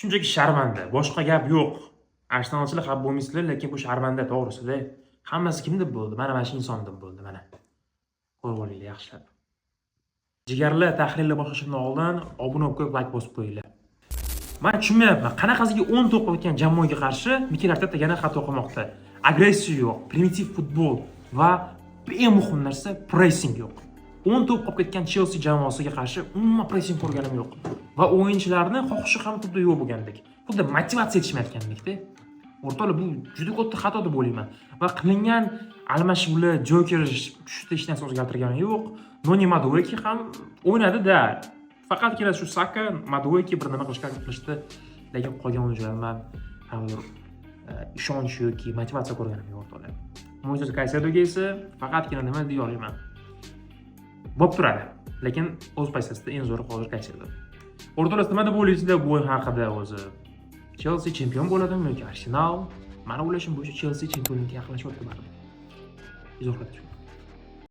Shunchaki sharmanda, boshqa gap yo'q. Arsenalchilar xafa bo'lmaysizlar, lekin bu sharmanda to'g'risida. Hammasi kim deb bo'ldi? Mana shu inson deb bo'ldi, mana. Ko'rib olinglar yaxshilab. Jigarlar tahlillar boshlashimdan oldin obuna bo'lib like bosib qo'yinglar. Men tushunmayapman, qanaqasiga 10 to'p o'tgan jamoaga qarshi Mikel Arteta yana xato qilmoqda. Agressiya yo'q, primitiv futbol va eng muhim narsa pressing yo'q. 10 to'p qolib ketgan Chelsea jamoasiga qarshi umuman pressing ko'rganim yo'q. Va o'yinchilarning xohishi ham xuddi yo'q bo'lgandek. Xuddi motivatsiya etishmayotgandek-da. O'rtoqlar, bu juda katta xato deb o'ylayman. Va qilingan almashuvlar, Joker tushdi, hech narsa o'zgartirgani yo'q. Noni Madueke ham o'ynadi-da. Faqatgina shu Saka, Madueke bir nima qilishdi, lekin qolgan o'yinchilardan hozir ishonch yoki motivatsiya ko'rganim yo'q o'rtoqlar. Moises Caicedoga esa faqatgina nima deya olaman. Bo'p turadi, lekin o'z paytida eng zo'ri hozir Caicedo. O'rtoqlar, nima deb o'ylaysizlar bu o'yin haqida o'zi? Chelsea chempion bo'ladimi yoki Arsenal? Meni o'ylashim bo'yicha Chelsea chempionlikka yaqinlashyapti baribir. Izohlatib.